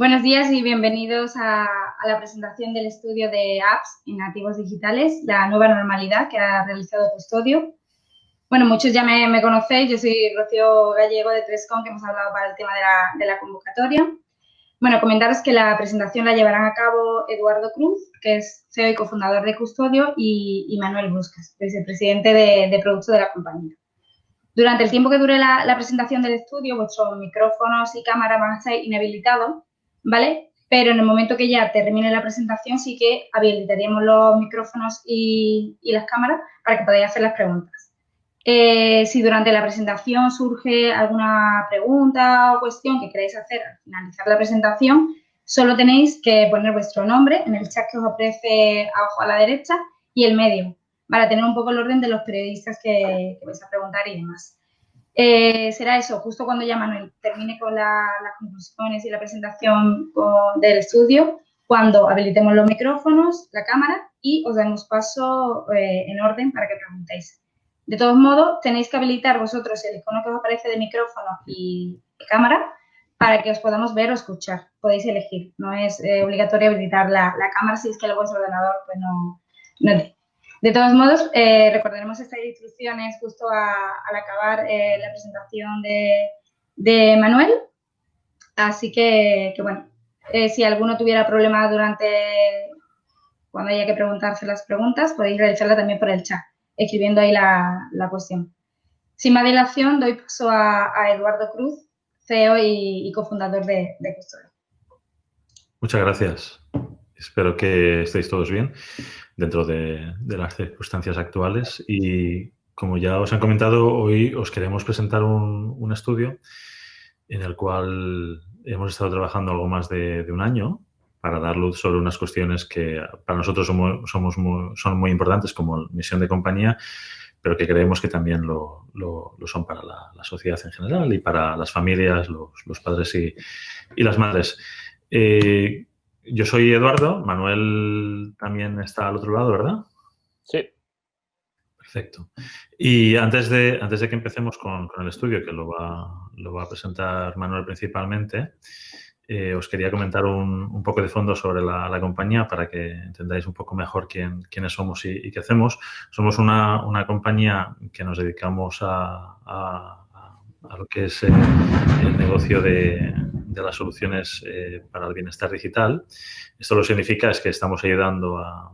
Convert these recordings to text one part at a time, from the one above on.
Buenos días y bienvenidos a la presentación del estudio de apps en nativos digitales, la nueva normalidad que ha realizado Custodio. Bueno, muchos ya me conocéis, yo soy Rocío Gallego de Trescon, que hemos hablado para el tema de la convocatoria. Bueno, comentaros que la presentación la llevarán a cabo Eduardo Cruz, que es CEO y cofundador de Custodio, y Manuel Buscas, vicepresidente de producto de la compañía. Durante el tiempo que dure la presentación del estudio, vuestros micrófonos y cámaras van a estar inhabilitados, ¿vale? Pero en el momento que ya termine la presentación sí que habilitaríamos los micrófonos y las cámaras para que podáis hacer las preguntas. Si durante la presentación surge alguna pregunta o cuestión que queréis hacer al finalizar la presentación, solo tenéis que poner vuestro nombre en el chat que os aparece abajo a la derecha y el medio, para tener un poco el orden de los periodistas que vais a preguntar y demás. Será eso, justo cuando ya Manuel termine con las conclusiones y la presentación del estudio, cuando habilitemos los micrófonos, la cámara y os damos paso en orden para que preguntéis. De todos modos, tenéis que habilitar vosotros el icono que os aparece de micrófono y cámara para que os podamos ver o escuchar. Podéis elegir, no es obligatorio habilitar la cámara si es que luego vuestro ordenador pues no. De todos modos, recordaremos estas instrucciones justo al acabar la presentación de Manuel. Así que bueno, si alguno tuviera problemas cuando haya que preguntarse las preguntas, podéis realizarla también por el chat, escribiendo ahí la cuestión. Sin más dilación, doy paso a Eduardo Cruz, CEO y cofundador de Custodio. Muchas gracias. Espero que estéis todos bien dentro de las circunstancias actuales y, como ya os han comentado, hoy os queremos presentar un estudio en el cual hemos estado trabajando algo más de un año para dar luz sobre unas cuestiones que para nosotros son muy importantes como misión de compañía, pero que creemos que también lo son para la sociedad en general y para las familias, los padres y las madres. Yo soy Eduardo, Manuel también está al otro lado, ¿verdad? Sí. Perfecto. Y antes de que empecemos con el estudio, que lo va a presentar Manuel principalmente, os quería comentar un poco de fondo sobre la compañía para que entendáis un poco mejor quiénes somos y qué hacemos. Somos una compañía que nos dedicamos a lo que es el negocio de las soluciones para el bienestar digital. Esto lo que significa es que estamos ayudando a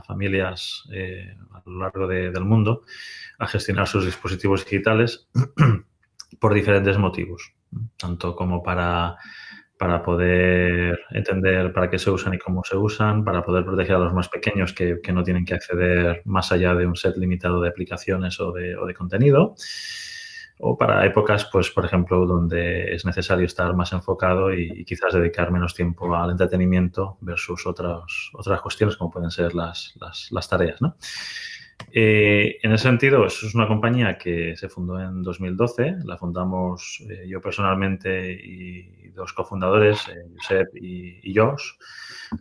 familias a lo largo del mundo a gestionar sus dispositivos digitales por diferentes motivos, tanto como para poder entender para qué se usan y cómo se usan, para poder proteger a los más pequeños que no tienen que acceder más allá de un set limitado de aplicaciones o de contenido, o para épocas, pues, por ejemplo, donde es necesario estar más enfocado y quizás dedicar menos tiempo al entretenimiento versus otras cuestiones como pueden ser las tareas, ¿no? En ese sentido, eso es una compañía que se fundó en 2012, la fundamos yo personalmente y dos cofundadores, Josep y Josh.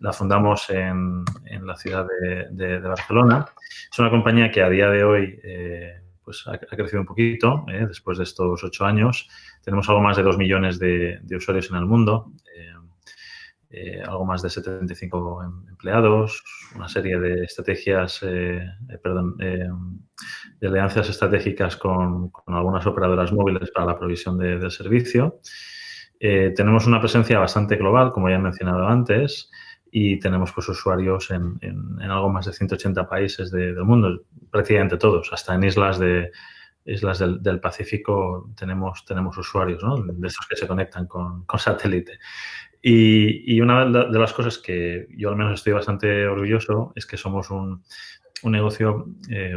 La fundamos en la ciudad de Barcelona. Es una compañía que a día de hoy pues ha crecido un poquito después de estos 8 años. Tenemos algo más de 2 millones de usuarios en el mundo. Algo más de 75 empleados, una serie de estrategias, de alianzas estratégicas con algunas operadoras móviles para la provisión del servicio. Tenemos una presencia bastante global, como ya he mencionado antes, y tenemos pues usuarios en algo más de 180 países del mundo, prácticamente todos, hasta en islas del Pacífico tenemos usuarios, ¿no? De estos que se conectan con satélite. Y una de las cosas que yo al menos estoy bastante orgulloso es que somos un negocio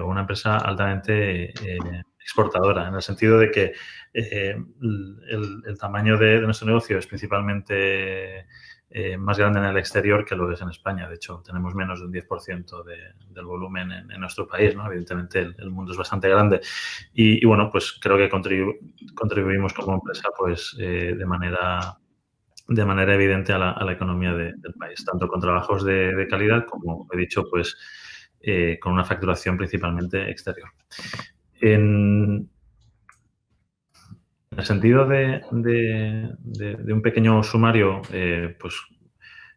o una empresa altamente exportadora, en el sentido de que el tamaño de nuestro negocio es principalmente más grande en el exterior que lo es en España. De hecho, tenemos menos de un 10% del volumen en nuestro país, ¿no? Evidentemente, el mundo es bastante grande. Y bueno, pues creo que contribuimos como empresa pues de manera evidente a la economía del país, tanto con trabajos de calidad como, he dicho, pues con una facturación principalmente exterior. En En el sentido de un pequeño sumario, pues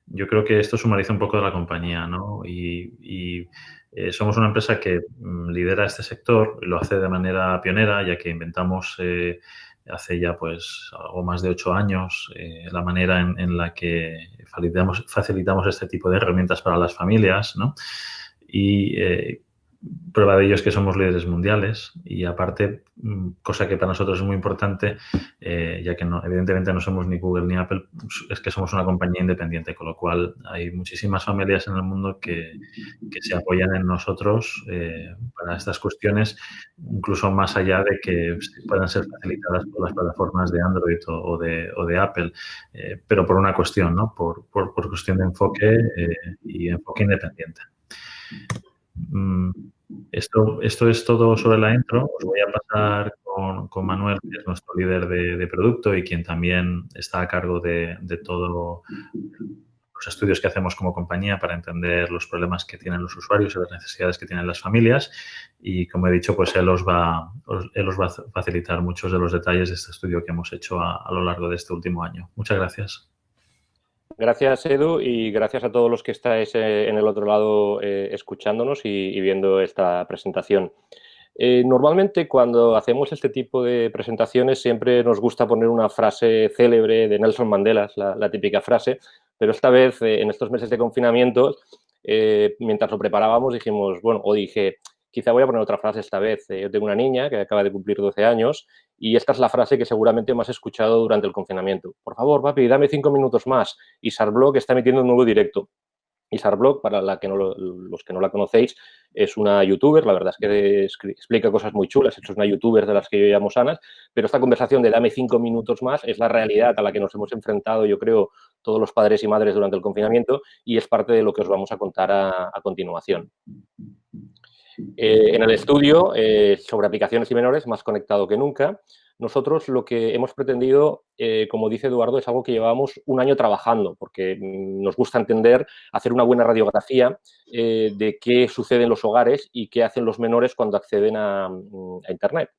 yo creo que esto sumariza un poco de la compañía, ¿no? Somos una empresa que lidera este sector, y lo hace de manera pionera, ya que inventamos hace ya pues algo más de 8 años la manera en la que facilitamos este tipo de herramientas para las familias, ¿no? Y prueba de ello es que somos líderes mundiales y aparte, cosa que para nosotros es muy importante, ya que evidentemente no somos ni Google ni Apple, es que somos una compañía independiente, con lo cual hay muchísimas familias en el mundo que se apoyan en nosotros para estas cuestiones, incluso más allá de que puedan ser facilitadas por las plataformas de Android o de Apple, pero por una cuestión, ¿no? Por cuestión de enfoque y enfoque independiente. Esto es todo sobre la intro. Os voy a pasar con Manuel, que es nuestro líder de producto y quien también está a cargo de todos los estudios que hacemos como compañía para entender los problemas que tienen los usuarios y las necesidades que tienen las familias. Y como he dicho, pues él os va a facilitar muchos de los detalles de este estudio que hemos hecho a lo largo de este último año. Muchas gracias. Gracias, Edu, y gracias a todos los que estáis en el otro lado escuchándonos y viendo esta presentación. Normalmente cuando hacemos este tipo de presentaciones siempre nos gusta poner una frase célebre de Nelson Mandela, la típica frase, pero esta vez en estos meses de confinamiento, mientras lo preparábamos dijimos, bueno, o dije, quizá voy a poner otra frase esta vez. Yo tengo una niña que acaba de cumplir 12 años y esta es la frase que seguramente más he escuchado durante el confinamiento. Por favor, papi, dame 5 minutos más. Y Sarblog está emitiendo un nuevo directo. Y Sarblog, para los que no la conocéis, es una youtuber, la verdad es que explica cosas muy chulas, es una youtuber de las que yo llamo sanas, pero esta conversación de dame 5 minutos más es la realidad a la que nos hemos enfrentado, yo creo, todos los padres y madres durante el confinamiento y es parte de lo que os vamos a contar a continuación. En el estudio sobre aplicaciones y menores, más conectado que nunca, nosotros lo que hemos pretendido, como dice Eduardo, es algo que llevamos un año trabajando, porque nos gusta entender, hacer una buena radiografía de qué sucede en los hogares y qué hacen los menores cuando acceden a Internet.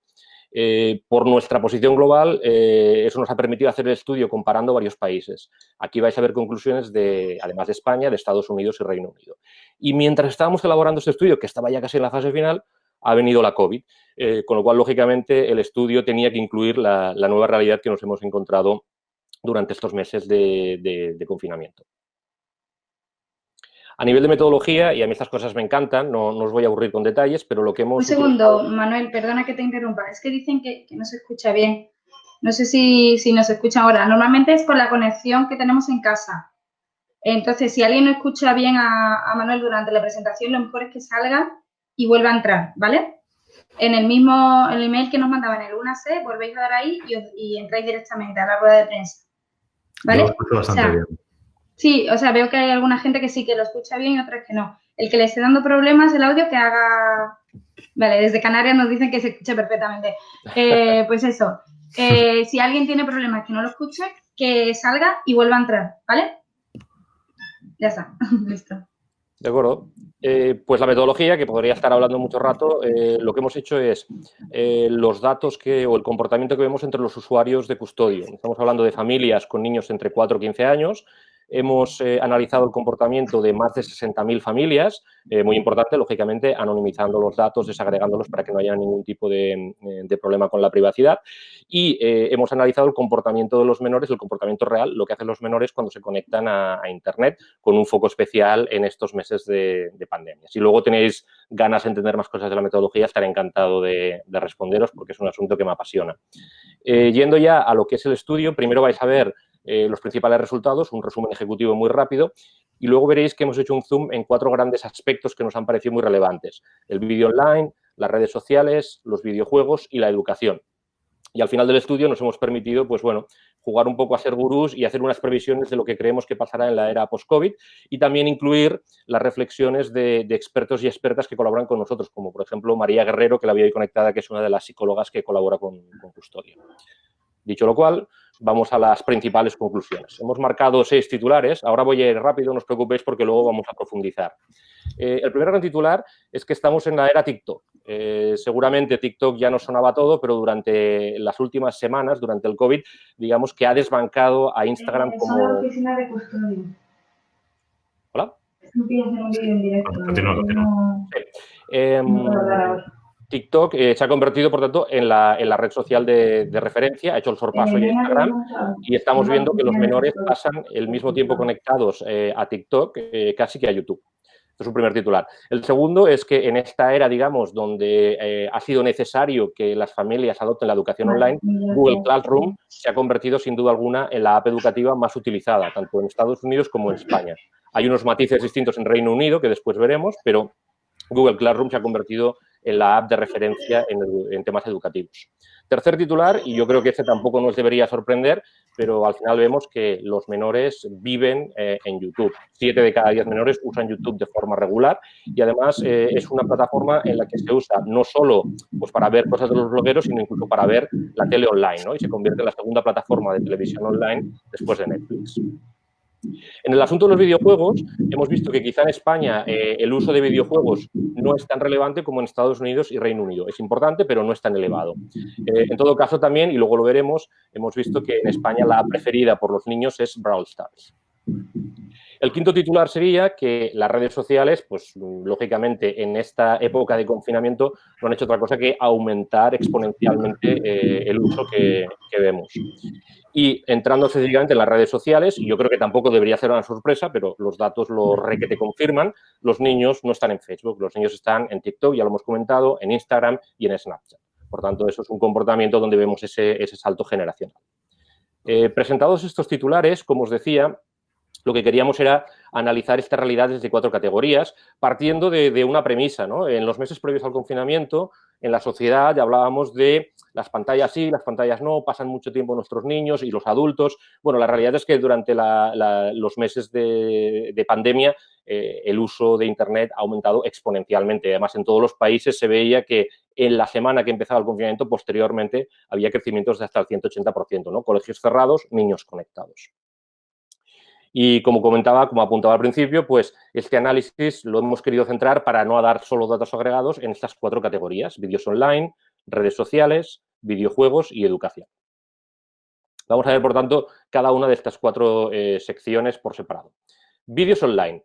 Por nuestra posición global, eso nos ha permitido hacer el estudio comparando varios países. Aquí vais a ver conclusiones además de España, de Estados Unidos y Reino Unido. Y mientras estábamos elaborando este estudio, que estaba ya casi en la fase final, ha venido la COVID, con lo cual, lógicamente, el estudio tenía que incluir la nueva realidad que nos hemos encontrado durante estos meses de confinamiento. A nivel de metodología, y a mí estas cosas me encantan, no os voy a aburrir con detalles, pero lo que hemos... Un segundo, Manuel, perdona que te interrumpa. Es que dicen que no se escucha bien. No sé si nos escuchan ahora. Normalmente es por la conexión que tenemos en casa. Entonces, si alguien no escucha bien a Manuel durante la presentación, lo mejor es que salga y vuelva a entrar, ¿vale? En el email que nos mandaban en el 1C, volvéis a dar ahí y entráis directamente a la rueda de prensa. ¿Vale? Yo lo escucho bastante bien. Sí, o sea, veo que hay alguna gente que sí que lo escucha bien y otras que no. El que le esté dando problemas el audio, que haga... Vale, desde Canarias nos dicen que se escucha perfectamente. Pues eso, si alguien tiene problemas que no lo escuche, que salga y vuelva a entrar, ¿vale? Ya está, listo. De acuerdo. Pues la metodología, que podría estar hablando mucho rato, lo que hemos hecho es los datos o el comportamiento que vemos entre los usuarios de custodio. Estamos hablando de familias con niños entre 4 y 15 años. Hemos analizado el comportamiento de más de 60.000 familias, muy importante, lógicamente, anonimizando los datos, desagregándolos para que no haya ningún tipo de problema con la privacidad. Y hemos analizado el comportamiento de los menores, el comportamiento real, lo que hacen los menores cuando se conectan a Internet, con un foco especial en estos meses de pandemia. Si luego tenéis ganas de entender más cosas de la metodología, estaré encantado de responderos porque es un asunto que me apasiona. Yendo ya a lo que es el estudio, primero vais a ver los principales resultados, un resumen ejecutivo muy rápido, y luego veréis que hemos hecho un zoom en 4 grandes aspectos que nos han parecido muy relevantes. El vídeo online, las redes sociales, los videojuegos y la educación. Y al final del estudio nos hemos permitido, pues bueno, jugar un poco a ser gurús y hacer unas previsiones de lo que creemos que pasará en la era post-COVID y también incluir las reflexiones de expertos y expertas que colaboran con nosotros, como por ejemplo María Guerrero, que la veo ahí conectada, que es una de las psicólogas que colabora con Custodio. Dicho lo cual, vamos a las principales conclusiones. Hemos marcado 6 titulares. Ahora voy a ir rápido, no os preocupéis porque luego vamos a profundizar. El primer gran titular es que estamos en la era TikTok. Seguramente TikTok ya no sonaba todo, pero durante las últimas semanas, durante el COVID, digamos que ha desbancado a Instagram como... Son la oficina de custodio. ¿Hola? No quiero hacer un vídeo en directo. Continúa. No puedo hablar ahora. TikTok se ha convertido, por tanto, en la red social de referencia, ha hecho el sorpaso ya a Instagram y estamos viendo que los menores pasan el mismo tiempo conectados a TikTok casi que a YouTube. Esto es un primer titular. El segundo es que en esta era, digamos, donde ha sido necesario que las familias adopten la educación online, Google Classroom se ha convertido, sin duda alguna, en la app educativa más utilizada, tanto en Estados Unidos como en España. Hay unos matices distintos en Reino Unido, que después veremos, pero Google Classroom se ha convertido en la app de referencia en temas educativos. Tercer titular, y yo creo que este tampoco nos debería sorprender, pero al final vemos que los menores viven en YouTube. 7 de cada 10 menores usan YouTube de forma regular y además es una plataforma en la que se usa no solo pues, para ver cosas de los blogueros, sino incluso para ver la tele online, ¿no? Y se convierte en la segunda plataforma de televisión online después de Netflix. En el asunto de los videojuegos, hemos visto que quizá en España el uso de videojuegos no es tan relevante como en Estados Unidos y Reino Unido. Es importante, pero no es tan elevado. En todo caso, también, y luego lo veremos, hemos visto que en España la preferida por los niños es Brawl Stars. El quinto titular sería que las redes sociales, pues lógicamente en esta época de confinamiento no han hecho otra cosa que aumentar exponencialmente el uso que vemos. Y entrando específicamente en las redes sociales, y yo creo que tampoco debería ser una sorpresa, pero los datos lo requete confirman, los niños no están en Facebook, los niños están en TikTok, ya lo hemos comentado, en Instagram y en Snapchat. Por tanto, eso es un comportamiento donde vemos ese salto generacional. Presentados estos titulares, como os decía, lo que queríamos era analizar esta realidad desde 4 categorías, partiendo de una premisa, ¿no? En los meses previos al confinamiento, en la sociedad ya hablábamos de las pantallas sí, las pantallas no, pasan mucho tiempo nuestros niños y los adultos. Bueno, la realidad es que durante los meses de pandemia el uso de Internet ha aumentado exponencialmente. Además, en todos los países se veía que en la semana que empezaba el confinamiento, posteriormente, había crecimientos de hasta el 180%, ¿no? Colegios cerrados, niños conectados. Y como comentaba, como apuntaba al principio, pues este análisis lo hemos querido centrar para no dar solo datos agregados en estas 4 categorías: vídeos online, redes sociales, videojuegos y educación. Vamos a ver, por tanto, cada una de estas 4 secciones por separado. Vídeos online.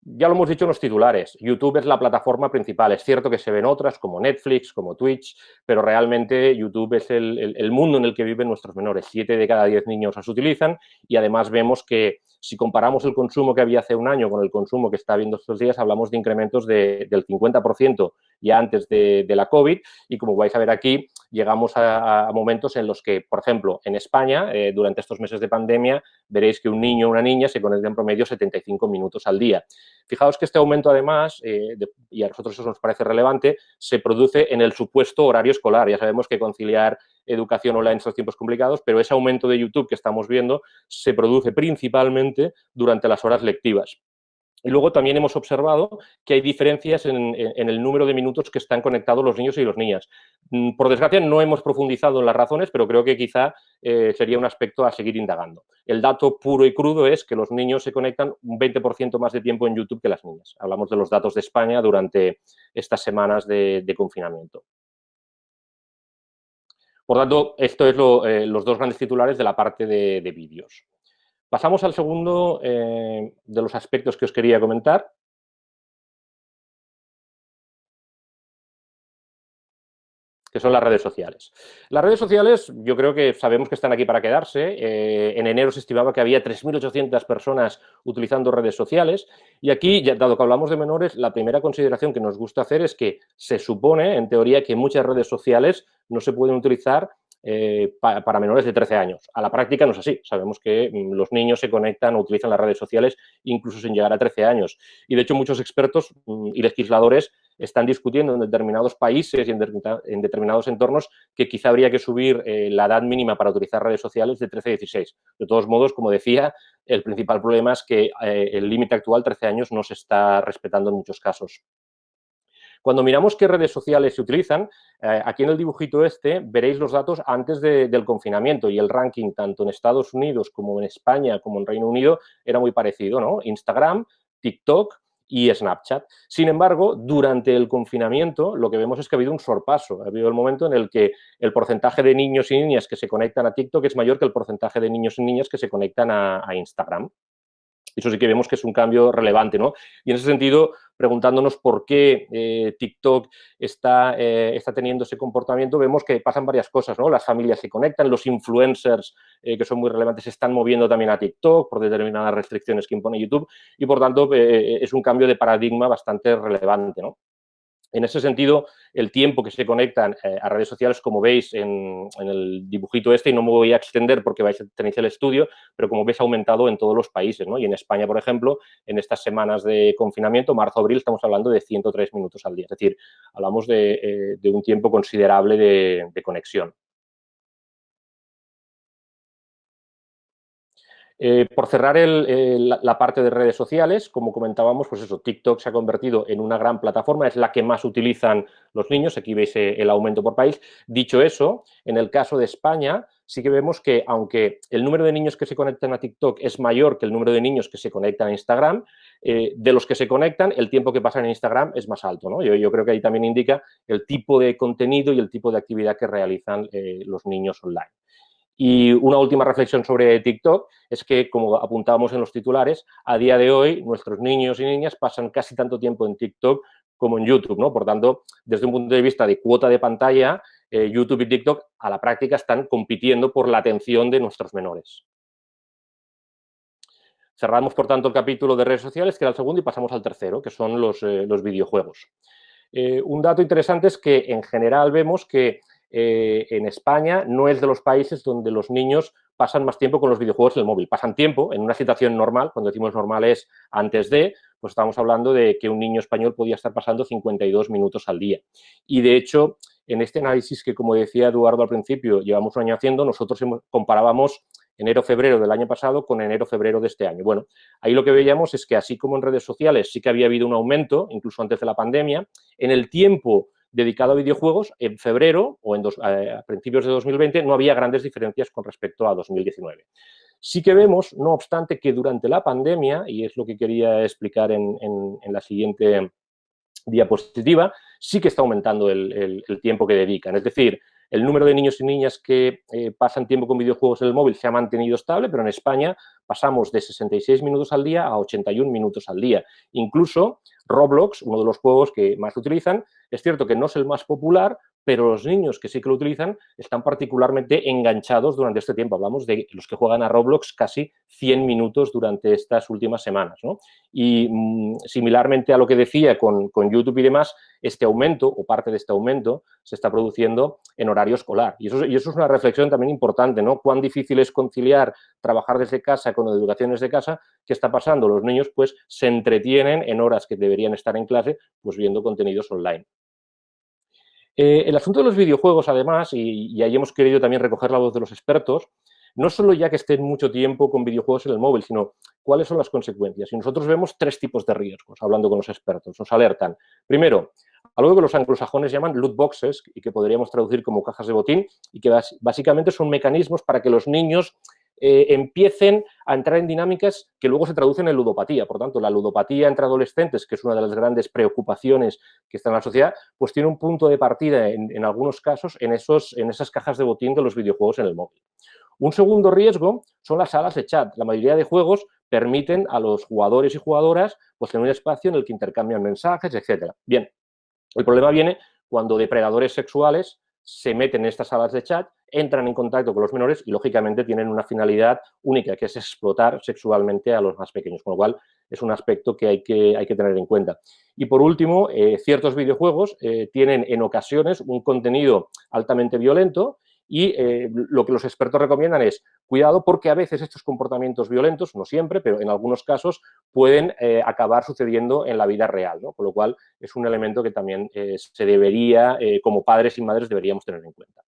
Ya lo hemos dicho en los titulares, YouTube es la plataforma principal. Es cierto que se ven otras como Netflix, como Twitch, pero realmente YouTube es el mundo en el que viven nuestros menores. 7 de cada 10 niños las utilizan y además vemos que si comparamos el consumo que había hace un año con el consumo que está habiendo estos días, hablamos de incrementos del 50% ya antes de la COVID y como vais a ver aquí, llegamos a momentos en los que, por ejemplo, en España, durante estos meses de pandemia, veréis que un niño o una niña se conecta en promedio 75 minutos al día. Fijaos que este aumento, además, y a nosotros eso nos parece relevante, se produce en el supuesto horario escolar. Ya sabemos que conciliar educación online en estos tiempos complicados, pero ese aumento de YouTube que estamos viendo se produce principalmente durante las horas lectivas. Y luego también hemos observado que hay diferencias en el número de minutos que están conectados los niños y las niñas. Por desgracia, no hemos profundizado en las razones, pero creo que quizá sería un aspecto a seguir indagando. El dato puro y crudo es que los niños se conectan un 20% más de tiempo en YouTube que las niñas. Hablamos de los datos de España durante estas semanas de confinamiento. Por tanto, esto es los 2 grandes titulares de la parte de vídeos. Pasamos al segundo de los aspectos que os quería comentar. Que son las redes sociales. Las redes sociales, yo creo que sabemos que están aquí para quedarse. En enero se estimaba que había 3.800 personas utilizando redes sociales. Y aquí, dado que hablamos de menores, la primera consideración que nos gusta hacer es que se supone, en teoría, que muchas redes sociales no se pueden utilizar para menores de 13 años. A la práctica no es así. Sabemos que los niños se conectan o utilizan las redes sociales incluso sin llegar a 13 años. Y, de hecho, muchos expertos y legisladores están discutiendo en determinados países y en determinados entornos que quizá habría que subir la edad mínima para utilizar redes sociales de 13 a 16. De todos modos, como decía, el principal problema es que el límite actual, 13 años, no se está respetando en muchos casos. Cuando miramos qué redes sociales se utilizan, aquí en el dibujito este veréis los datos antes del confinamiento y el ranking tanto en Estados Unidos como en España como en Reino Unido era muy parecido, ¿no? Instagram, TikTok y Snapchat. Sin embargo, durante el confinamiento lo que vemos es que ha habido un sorpaso. Ha habido el momento en el que el porcentaje de niños y niñas que se conectan a TikTok es mayor que el porcentaje de niños y niñas que se conectan a Instagram. Eso sí que vemos que es un cambio relevante, ¿no? Y en ese sentido, preguntándonos por qué TikTok está teniendo ese comportamiento, vemos que pasan varias cosas, ¿no? Las familias se conectan, los influencers que son muy relevantes se están moviendo también a TikTok por determinadas restricciones que impone YouTube y, por tanto, es un cambio de paradigma bastante relevante, ¿no? En ese sentido, el tiempo que se conectan a redes sociales, como veis en el dibujito este, y no me voy a extender porque tenéis el estudio, pero como veis ha aumentado en todos los países, ¿no? Y en España, por ejemplo, en estas semanas de confinamiento, marzo-abril, estamos hablando de 103 minutos al día. Es decir, hablamos de un tiempo considerable de conexión. Por cerrar la parte de redes sociales, como comentábamos, pues eso, TikTok se ha convertido en una gran plataforma, es la que más utilizan los niños, aquí veis el aumento por país. Dicho eso, en el caso de España, sí que vemos que aunque el número de niños que se conectan a TikTok es mayor que el número de niños que se conectan a Instagram, de los que se conectan, el tiempo que pasan en Instagram es más alto, ¿no? Yo creo que ahí también indica el tipo de contenido y el tipo de actividad que realizan los niños online. Y una última reflexión sobre TikTok es que, como apuntábamos en los titulares, a día de hoy nuestros niños y niñas pasan casi tanto tiempo en TikTok como en YouTube, ¿no? Por tanto, desde un punto de vista de cuota de pantalla, YouTube y TikTok a la práctica están compitiendo por la atención de nuestros menores. Cerramos, por tanto, el capítulo de redes sociales, que era el segundo, y pasamos al tercero, que son los videojuegos. Un dato interesante es que, en general, vemos que en España no es de los países donde los niños pasan más tiempo con los videojuegos en el móvil. Pasan tiempo en una situación normal, cuando decimos normal es antes de, pues estamos hablando de que un niño español podía estar pasando 52 minutos al día. Y, de hecho, en este análisis que, como decía Eduardo al principio, llevamos un año haciendo, nosotros comparábamos enero-febrero del año pasado con enero-febrero de este año. Bueno, ahí lo que veíamos es que, así como en redes sociales sí que había habido un aumento, incluso antes de la pandemia, en el tiempo dedicado a videojuegos, en febrero o a principios de 2020 no había grandes diferencias con respecto a 2019. Sí que vemos, no obstante, que durante la pandemia, y es lo que quería explicar en la siguiente diapositiva, sí que está aumentando el tiempo que dedican. Es decir, el número de niños y niñas que pasan tiempo con videojuegos en el móvil se ha mantenido estable, pero en España pasamos de 66 minutos al día a 81 minutos al día. Incluso Roblox, uno de los juegos que más utilizan, es cierto que no es el más popular, pero los niños que sí que lo utilizan están particularmente enganchados durante este tiempo. Hablamos de los que juegan a Roblox casi 100 minutos durante estas últimas semanas, ¿no? Y similarmente a lo que decía con YouTube y demás, este aumento o parte de este aumento se está produciendo en horario escolar. Y eso es una reflexión también importante, ¿no? Cuán difícil es conciliar trabajar desde casa con la educación desde casa. ¿Qué está pasando? Los niños pues se entretienen en horas que deberían estar en clase pues viendo contenidos online. El asunto de los videojuegos, además, y ahí hemos querido también recoger la voz de los expertos, no solo ya que estén mucho tiempo con videojuegos en el móvil, sino cuáles son las consecuencias. Y nosotros vemos tres tipos de riesgos, hablando con los expertos. Nos alertan. Primero, algo que los anglosajones llaman loot boxes y que podríamos traducir como cajas de botín y que básicamente son mecanismos para que los niños empiecen a entrar en dinámicas que luego se traducen en ludopatía. Por tanto, la ludopatía entre adolescentes, que es una de las grandes preocupaciones que está en la sociedad, pues tiene un punto de partida en algunos casos en esas cajas de botín de los videojuegos en el móvil. Un segundo riesgo son las salas de chat. La mayoría de juegos permiten a los jugadores y jugadoras pues, tener un espacio en el que intercambian mensajes, etc. Bien, el problema viene cuando depredadores sexuales se meten en estas salas de chat, entran en contacto con los menores y, lógicamente, tienen una finalidad única, que es explotar sexualmente a los más pequeños, con lo cual es un aspecto que hay que tener en cuenta. Y, por último, ciertos videojuegos tienen en ocasiones un contenido altamente violento y lo que los expertos recomiendan es cuidado porque a veces estos comportamientos violentos, no siempre, pero en algunos casos, pueden acabar sucediendo en la vida real, ¿no? Con lo cual es un elemento que también se debería, como padres y madres, deberíamos tener en cuenta.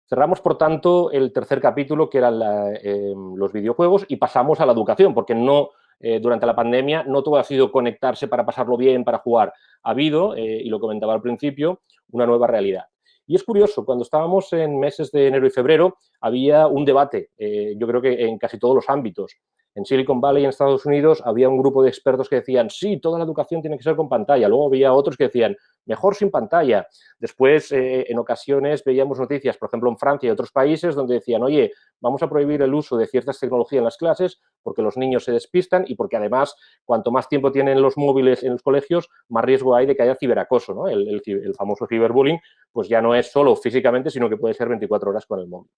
Cerramos, por tanto, el tercer capítulo, que eran los videojuegos, y pasamos a la educación, porque no durante la pandemia no todo ha sido conectarse para pasarlo bien, para jugar. Ha habido, y lo comentaba al principio, una nueva realidad. Y es curioso, cuando estábamos en meses de enero y febrero, había un debate, yo creo que en casi todos los ámbitos. En Silicon Valley, en Estados Unidos, había un grupo de expertos que decían, sí, toda la educación tiene que ser con pantalla. Luego había otros que decían, mejor sin pantalla. Después, en ocasiones, veíamos noticias, por ejemplo, en Francia y otros países, donde decían, oye, vamos a prohibir el uso de ciertas tecnologías en las clases porque los niños se despistan y porque, además, cuanto más tiempo tienen los móviles en los colegios, más riesgo hay de que haya ciberacoso, ¿no? El famoso ciberbullying, pues ya no es solo físicamente, sino que puede ser 24 horas con el móvil.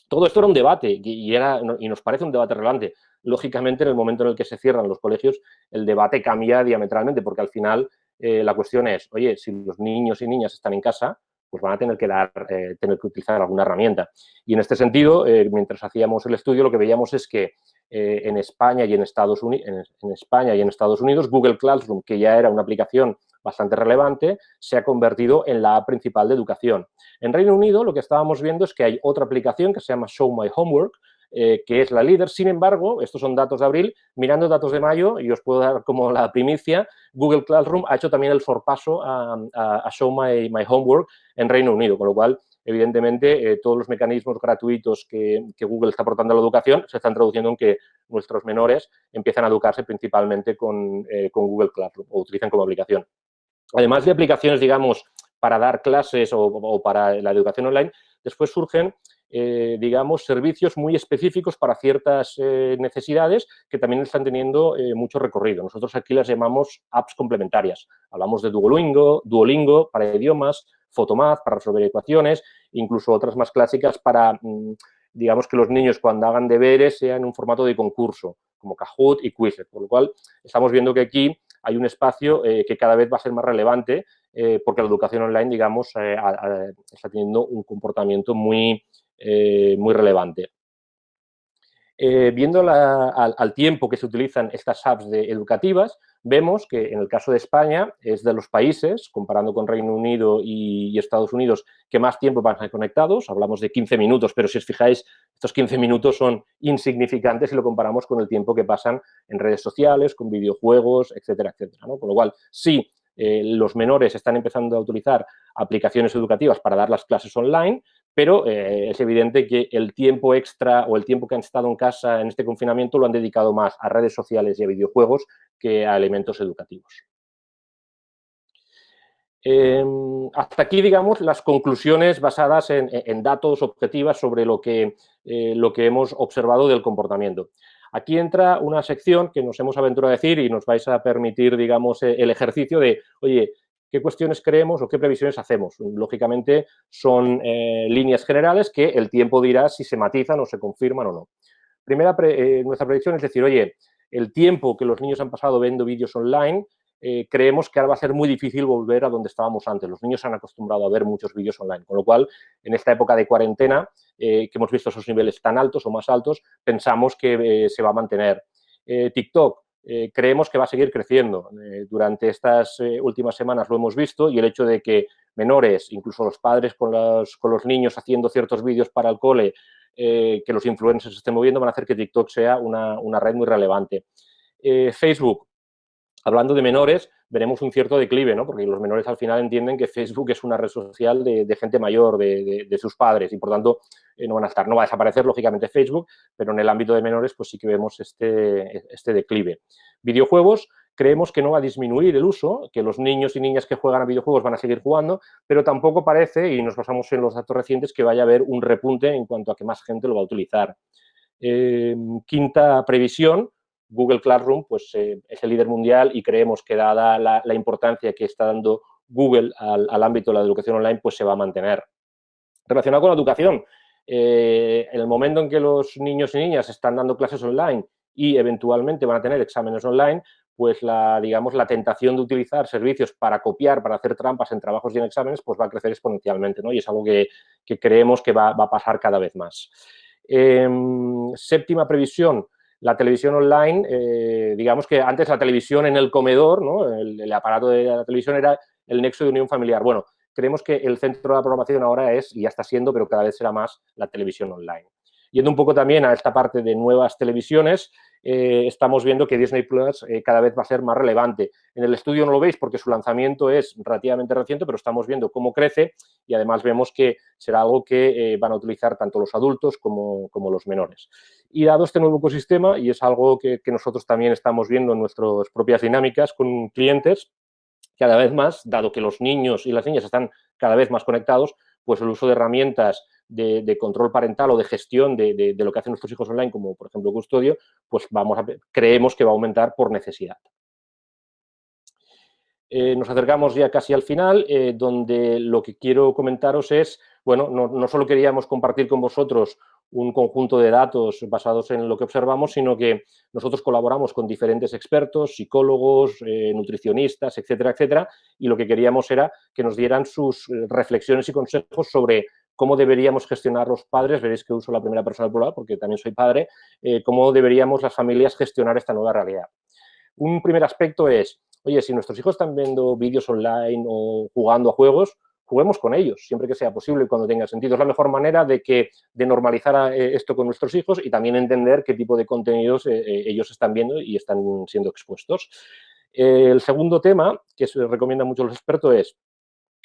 Todo esto era un debate y nos parece un debate relevante. Lógicamente, en el momento en el que se cierran los colegios, el debate cambia diametralmente, porque al final la cuestión es, oye, si los niños y niñas están en casa, pues van a tener que utilizar alguna herramienta. Y en este sentido, mientras hacíamos el estudio, lo que veíamos es que en España y en Estados Unidos, Google Classroom, que ya era una aplicación bastante relevante, se ha convertido en la app principal de educación. En Reino Unido, lo que estábamos viendo es que hay otra aplicación que se llama Show My Homework, que es la líder. Sin embargo, estos son datos de abril. Mirando datos de mayo, y os puedo dar como la primicia, Google Classroom ha hecho también el forpaso a Show My Homework en Reino Unido, con lo cual, evidentemente, todos los mecanismos gratuitos que Google está aportando a la educación se están traduciendo en que nuestros menores empiezan a educarse principalmente con Google Classroom o utilizan como aplicación. Además de aplicaciones, digamos, para dar clases o para la educación online, después surgen, digamos, servicios muy específicos para ciertas necesidades que también están teniendo mucho recorrido. Nosotros aquí las llamamos apps complementarias. Hablamos de Duolingo para idiomas, Photomath para resolver ecuaciones, incluso otras más clásicas para, digamos, que los niños cuando hagan deberes sean en un formato de concurso, como Kahoot y Quizlet. Por lo cual, estamos viendo que aquí hay un espacio que cada vez va a ser más relevante porque la educación online, digamos, está teniendo un comportamiento muy relevante. Viendo al tiempo que se utilizan estas apps educativas, vemos que en el caso de España es de los países, comparando con Reino Unido y Estados Unidos, que más tiempo van a estar conectados. Hablamos de 15 minutos, pero si os fijáis, estos 15 minutos son insignificantes si lo comparamos con el tiempo que pasan en redes sociales, con videojuegos, etcétera, etcétera, ¿no? Con lo cual, sí, los menores están empezando a utilizar aplicaciones educativas para dar las clases online, pero es evidente que el tiempo extra o el tiempo que han estado en casa en este confinamiento lo han dedicado más a redes sociales y a videojuegos que a elementos educativos. Hasta aquí, digamos, las conclusiones basadas en datos objetivas sobre lo que hemos observado del comportamiento. Aquí entra una sección que nos hemos aventurado a decir y nos vais a permitir, digamos, el ejercicio de, oye, ¿qué cuestiones creemos o qué previsiones hacemos? Lógicamente, son líneas generales que el tiempo dirá si se matizan o se confirman o no. Nuestra predicción es decir, oye, el tiempo que los niños han pasado viendo vídeos online, creemos que ahora va a ser muy difícil volver a donde estábamos antes. Los niños se han acostumbrado a ver muchos vídeos online, con lo cual, en esta época de cuarentena, que hemos visto esos niveles tan altos o más altos, pensamos que se va a mantener. TikTok, creemos que va a seguir creciendo. Durante estas últimas semanas lo hemos visto y el hecho de que menores, incluso los padres con los niños haciendo ciertos vídeos para el cole, que los influencers se estén moviendo, van a hacer que TikTok sea una red muy relevante. Facebook, hablando de menores, veremos un cierto declive, ¿no? Porque los menores al final entienden que Facebook es una red social de gente mayor, de sus padres, y por tanto no van a estar. No va a desaparecer, lógicamente, Facebook, pero en el ámbito de menores pues sí que vemos este declive. Videojuegos, creemos que no va a disminuir el uso, que los niños y niñas que juegan a videojuegos van a seguir jugando, pero tampoco parece, y nos basamos en los datos recientes, que vaya a haber un repunte en cuanto a que más gente lo va a utilizar. Quinta previsión, Google Classroom pues, es el líder mundial y creemos que dada la importancia que está dando Google al ámbito de la educación online, pues se va a mantener. Relacionado con la educación, en el momento en que los niños y niñas están dando clases online y eventualmente van a tener exámenes online, pues la tentación de utilizar servicios para copiar, para hacer trampas en trabajos y en exámenes, pues va a crecer exponencialmente, ¿no? Y es algo que creemos que va a pasar cada vez más. Séptima previsión, la televisión online, digamos que antes la televisión en el comedor, ¿no? El aparato de la televisión era el nexo de unión familiar. Bueno, creemos que el centro de la programación ahora es, y ya está siendo, pero cada vez será más, la televisión online. Yendo un poco también a esta parte de nuevas televisiones, estamos viendo que Disney Plus cada vez va a ser más relevante. En el estudio no lo veis porque su lanzamiento es relativamente reciente, pero estamos viendo cómo crece y además vemos que será algo que van a utilizar tanto los adultos como los menores. Y dado este nuevo ecosistema, y es algo que nosotros también estamos viendo en nuestras propias dinámicas con clientes, cada vez más, dado que los niños y las niñas están cada vez más conectados, pues el uso de herramientas de control parental o de gestión de lo que hacen nuestros hijos online, como por ejemplo Custodio, pues creemos que va a aumentar por necesidad. Nos acercamos ya casi al final, donde lo que quiero comentaros es, bueno, no solo queríamos compartir con vosotros un conjunto de datos basados en lo que observamos, sino que nosotros colaboramos con diferentes expertos, psicólogos, nutricionistas, etcétera, etcétera, y lo que queríamos era que nos dieran sus reflexiones y consejos sobre cómo deberíamos gestionar los padres, veréis que uso la primera persona plural porque también soy padre, cómo deberíamos las familias gestionar esta nueva realidad. Un primer aspecto es, oye, si nuestros hijos están viendo vídeos online o jugando a juegos, juguemos con ellos, siempre que sea posible y cuando tenga sentido. Es la mejor manera de normalizar esto con nuestros hijos y también entender qué tipo de contenidos ellos están viendo y están siendo expuestos. El segundo tema que se recomienda mucho a los expertos es,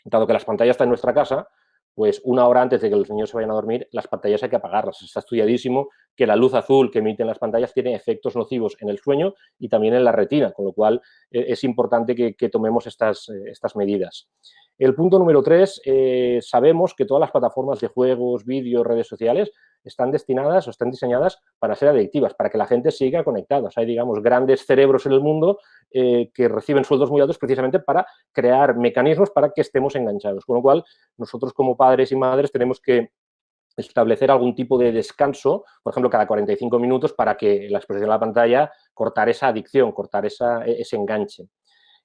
dado que las pantallas están en nuestra casa, pues una hora antes de que los niños se vayan a dormir, las pantallas hay que apagarlas. Está estudiadísimo que la luz azul que emiten las pantallas tiene efectos nocivos en el sueño y también en la retina, con lo cual es importante que tomemos estas medidas. El punto número 3, sabemos que todas las plataformas de juegos, vídeos, redes sociales están destinadas o están diseñadas para ser adictivas, para que la gente siga conectada. O sea, hay, digamos, grandes cerebros en el mundo que reciben sueldos muy altos precisamente para crear mecanismos para que estemos enganchados. Con lo cual, nosotros como padres y madres tenemos que establecer algún tipo de descanso, por ejemplo, cada 45 minutos para que la exposición a la pantalla cortar esa adicción, cortar ese enganche.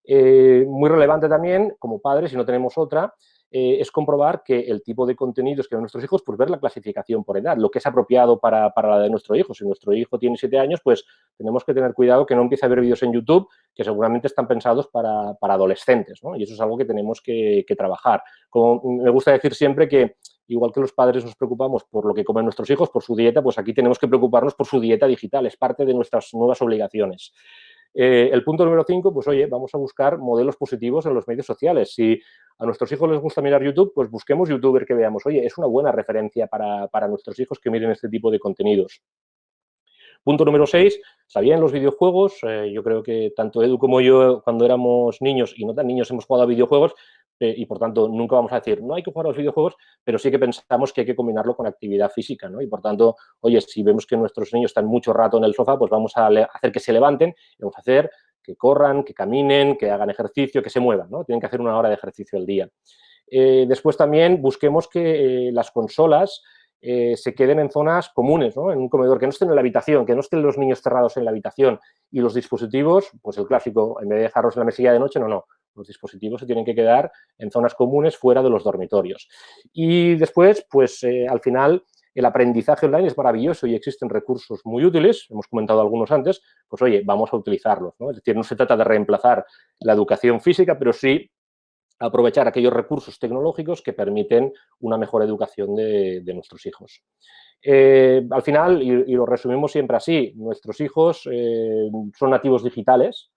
Muy relevante también, como padres, si no tenemos otra, es comprobar que el tipo de contenidos que ven nuestros hijos, pues ver la clasificación por edad, lo que es apropiado para la de nuestro hijo. Si nuestro hijo tiene 7 años, pues tenemos que tener cuidado que no empiece a ver vídeos en YouTube que seguramente están pensados para adolescentes, ¿no? Y eso es algo que tenemos que trabajar. Como me gusta decir siempre que igual que los padres nos preocupamos por lo que comen nuestros hijos, por su dieta, pues aquí tenemos que preocuparnos por su dieta digital, es parte de nuestras nuevas obligaciones. El punto número 5, pues oye, vamos a buscar modelos positivos en los medios sociales. Si a nuestros hijos les gusta mirar YouTube, pues busquemos youtuber que veamos. Oye, es una buena referencia para nuestros hijos que miren este tipo de contenidos. Punto número 6, ¿sabían los videojuegos? Yo creo que tanto Edu como yo, cuando éramos niños y no tan niños, hemos jugado a videojuegos y, por tanto, nunca vamos a decir no hay que jugar a los videojuegos, pero sí que pensamos que hay que combinarlo con actividad física, ¿no? Y, por tanto, oye, si vemos que nuestros niños están mucho rato en el sofá, pues vamos a hacer que se levanten y vamos a hacer que corran, que caminen, que hagan ejercicio, que se muevan, ¿no? Tienen que hacer 1 hora de ejercicio al día. Después también busquemos que las consolas se queden en zonas comunes, ¿no? En un comedor, que no estén en la habitación, que no estén los niños cerrados en la habitación y los dispositivos, pues el clásico, en vez de dejarlos en la mesilla de noche, no. Los dispositivos se tienen que quedar en zonas comunes fuera de los dormitorios. Y después, pues al final, el aprendizaje online es maravilloso y existen recursos muy útiles, hemos comentado algunos antes, pues oye, vamos a utilizarlos, ¿no? Es decir, no se trata de reemplazar la educación física, pero sí aprovechar aquellos recursos tecnológicos que permiten una mejor educación de nuestros hijos. Al final, y lo resumimos siempre así, nuestros hijos son nativos digitales,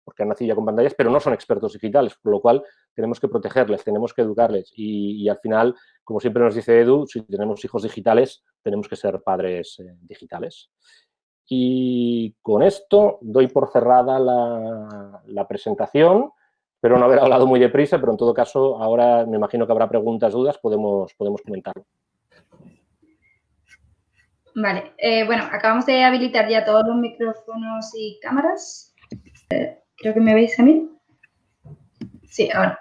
porque han nacido ya con pantallas, pero no son expertos digitales, por lo cual tenemos que protegerles, tenemos que educarles y al final, como siempre nos dice Edu, si tenemos hijos digitales, tenemos que ser padres digitales. Y con esto doy por cerrada la presentación. Espero no haber hablado muy deprisa, pero en todo caso, ahora me imagino que habrá preguntas, dudas, podemos comentarlo. Vale, bueno, acabamos de habilitar ya todos los micrófonos y cámaras. Creo que me veis a mí. Sí, ahora.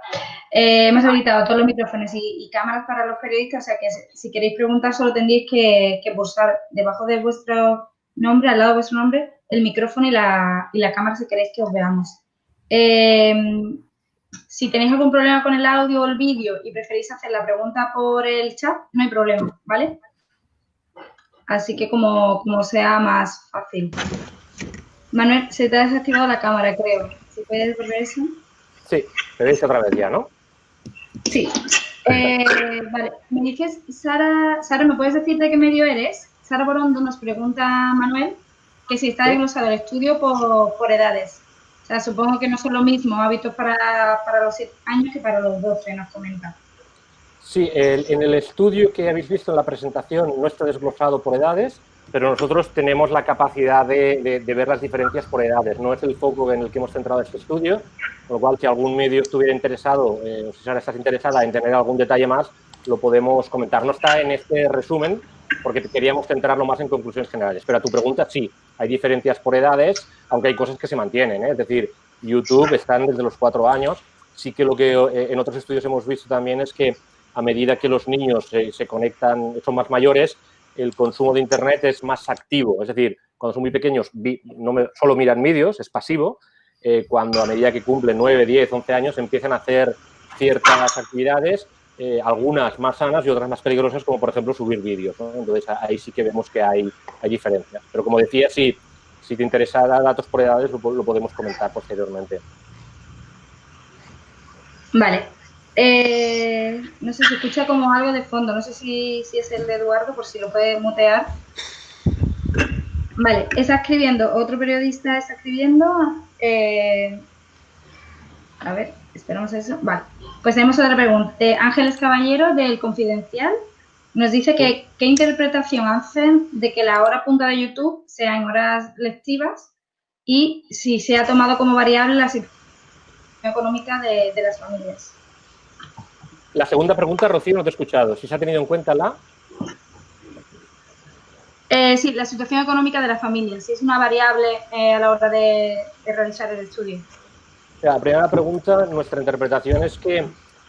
Hemos habilitado todos los micrófonos y cámaras para los periodistas, o sea que si queréis preguntar solo tendréis que pulsar debajo de vuestro nombre, al lado de vuestro nombre, el micrófono y la cámara si queréis que os veamos. Si tenéis algún problema con el audio o el vídeo y preferís hacer la pregunta por el chat, no hay problema, ¿vale? Así que como sea más fácil. Manuel, se te ha desactivado la cámara, creo. ¿Si puedes volver eso? Sí, te veis otra vez ya, ¿no? Sí. Vale, me dices, Sara, ¿me puedes decir de qué medio eres? Sara Borondo nos pregunta Manuel. que si está desglosado el estudio por edades. O sea, supongo que no son lo mismo hábitos para los 7 años que para los 12, nos comenta. Sí, en el estudio que habéis visto en la presentación no está desglosado por edades, pero nosotros tenemos la capacidad de ver las diferencias por edades. No es el foco en el que hemos centrado este estudio, con lo cual, si algún medio estuviera interesado, o si Sara estás interesada en tener algún detalle más, lo podemos comentar. No está en este resumen, porque queríamos centrarlo más en conclusiones generales. Pero a tu pregunta, sí, hay diferencias por edades, aunque hay cosas que se mantienen, ¿eh? Es decir, YouTube están desde los 4 años. Sí que lo que en otros estudios hemos visto también es que a medida que los niños se conectan, son más mayores, el consumo de Internet es más activo. Es decir, cuando son muy pequeños solo miran vídeos, es pasivo. Cuando a medida que cumplen 9, 10, 11 años empiezan a hacer ciertas actividades, algunas más sanas y otras más peligrosas, como por ejemplo subir vídeos, ¿no? Entonces ahí sí que vemos que hay diferencias. Pero como decía, si te interesa datos por edades, lo podemos comentar posteriormente. Vale. No sé, se escucha como algo de fondo. No sé si es el de Eduardo, por si lo puede mutear. Vale, está escribiendo. Otro periodista está escribiendo. A ver, esperamos eso. Vale. Pues tenemos otra pregunta. Ángeles Caballero, del Confidencial, nos dice que qué interpretación hacen de que la hora punta de YouTube sea en horas lectivas y si se ha tomado como variable la situación económica de las familias. La segunda pregunta, Rocío, no te he escuchado. ¿Si se ha tenido en cuenta la...? Sí, la situación económica de la familia, si es una variable a la hora de realizar el estudio. La primera pregunta, nuestra interpretación es que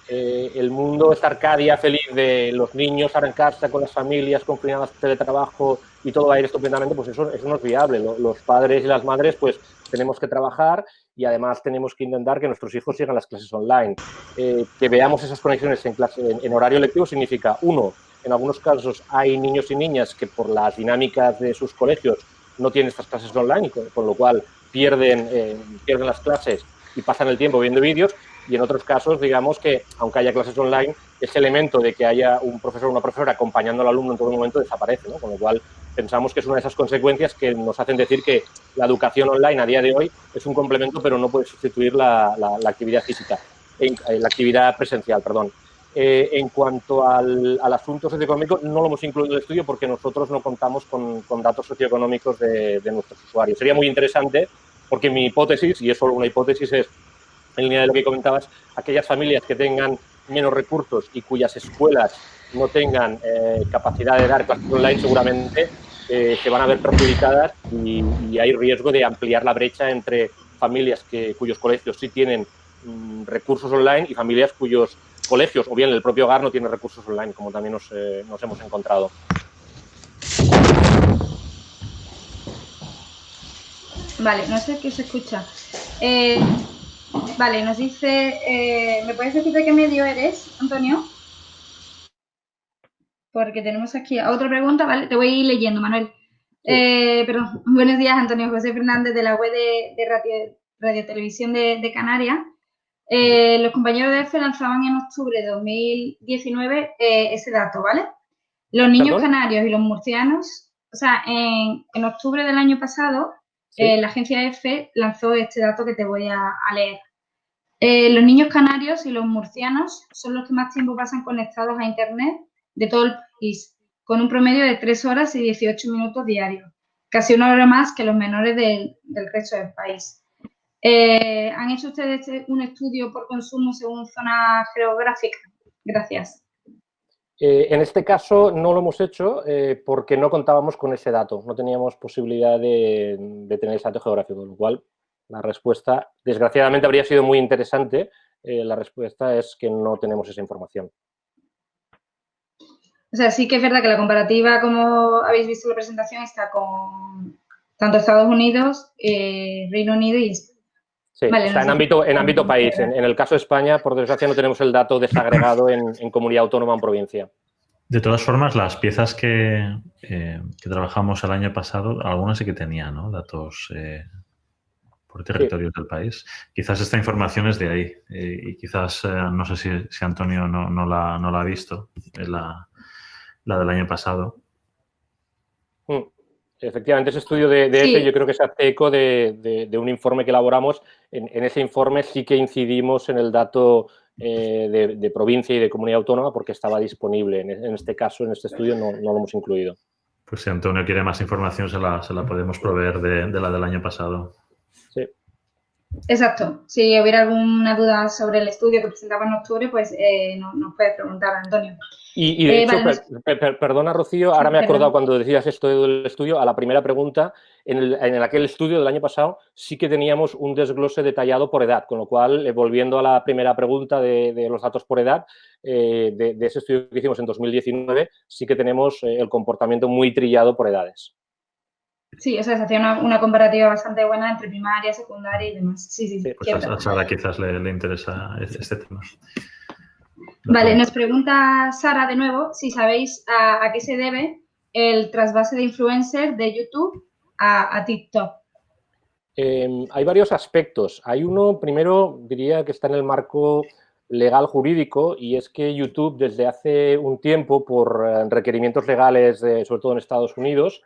el mundo, esta Arcadia feliz de los niños ahora en casa, con las familias confinadas, teletrabajo y todo va a ir estupendamente, pues eso no es viable. Los padres y las madres pues tenemos que trabajar y además tenemos que intentar que nuestros hijos sigan las clases online. Que veamos esas conexiones en horario lectivo significa, uno, en algunos casos hay niños y niñas que por las dinámicas de sus colegios no tienen estas clases online, con lo cual pierden las clases y pasan el tiempo viendo vídeos, y en otros casos, digamos que, aunque haya clases online, ese elemento de que haya un profesor o una profesora acompañando al alumno en todo momento desaparece, ¿no? Con lo cual, pensamos que es una de esas consecuencias que nos hacen decir que la educación online a día de hoy es un complemento, pero no puede sustituir la actividad física, la actividad presencial, perdón. En cuanto al asunto socioeconómico, no lo hemos incluido en el estudio porque nosotros no contamos con datos socioeconómicos de nuestros usuarios. Sería muy interesante porque mi hipótesis, y es solo una hipótesis, es, en línea de lo que comentabas, aquellas familias que tengan menos recursos y cuyas escuelas no tengan capacidad de dar clases online, seguramente se van a ver perjudicadas y hay riesgo de ampliar la brecha entre familias cuyos colegios sí tienen recursos online y familias cuyos colegios o bien el propio hogar no tiene recursos online, como también nos hemos encontrado. Vale, no sé qué se escucha. Vale, nos dice, ¿me puedes decir de qué medio eres, Antonio? Porque tenemos aquí otra pregunta, ¿vale? Te voy a ir leyendo, Manuel. Sí. Perdón. Buenos días, Antonio José Fernández, de la web de Radio Televisión de Canarias. Los compañeros de EFE lanzaban en octubre de 2019 ese dato, ¿vale? Los niños canarios y los murcianos, o sea, en octubre del año pasado, ¿sí? La agencia EFE lanzó este dato que te voy a leer. Los niños canarios y los murcianos son los que más tiempo pasan conectados a Internet de todo el país, con un promedio de 3 horas y 18 minutos diarios, casi 1 hora más que los menores del resto del país. ¿Han hecho ustedes un estudio por consumo según zona geográfica? Gracias. En este caso no lo hemos hecho porque no contábamos con ese dato, no teníamos posibilidad de tener ese dato geográfico, con lo cual la respuesta, desgraciadamente, habría sido muy interesante. La respuesta es que no tenemos esa información. O sea, sí que es verdad que la comparativa, como habéis visto en la presentación, está con tanto Estados Unidos, Reino Unido y... Sí, vale, está en ámbito país. En el caso de España, por desgracia, no tenemos el dato desagregado en comunidad autónoma o en provincia. De todas formas, las piezas que trabajamos el año pasado, algunas sí que tenían, ¿no? Datos por territorios del país. Quizás esta información es de ahí y quizás, no sé si Antonio no la ha visto, la del año pasado. Efectivamente, ese estudio de Sí. ese yo creo que se hace eco de un informe que elaboramos. En ese informe sí que incidimos en el dato de provincia y de comunidad autónoma porque estaba disponible. En este caso, en este estudio, no lo hemos incluido. Pues si Antonio quiere más información, se la podemos proveer de la del año pasado. Sí. Exacto. Si hubiera alguna duda sobre el estudio que presentaba en octubre, pues nos puede preguntar, Antonio. Y de hecho, Vale, perdona, Rocío, ahora me he acordado cuando decías esto del estudio, a la primera pregunta, en aquel estudio del año pasado sí que teníamos un desglose detallado por edad, con lo cual, volviendo a la primera pregunta de los datos por edad, de ese estudio que hicimos en 2019, sí que tenemos el comportamiento muy trillado por edades. Sí, o sea, se hacía una comparativa bastante buena entre primaria, secundaria y demás. Sí, Pues cierto. a Sara quizás le interesa este tema. Vale, nos pregunta Sara de nuevo si sabéis a qué se debe el trasvase de influencers de YouTube a TikTok. Hay varios aspectos. Hay uno, primero, diría que está en el marco legal jurídico, y es que YouTube desde hace un tiempo, por requerimientos legales, sobre todo en Estados Unidos,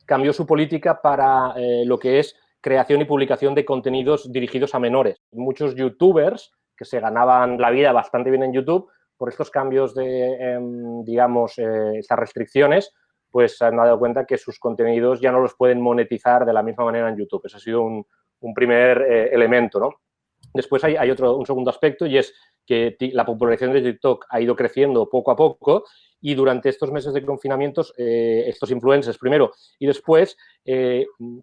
cambió su política para lo que es creación y publicación de contenidos dirigidos a menores. Muchos youtubers que se ganaban la vida bastante bien en YouTube, por estos cambios de, digamos, estas restricciones, pues se han dado cuenta que sus contenidos ya no los pueden monetizar de la misma manera en YouTube. Ese ha sido un primer elemento, ¿no? Después hay un segundo aspecto, y es que la popularización de TikTok ha ido creciendo poco a poco, y durante estos meses de confinamientos, estos influencers primero y después,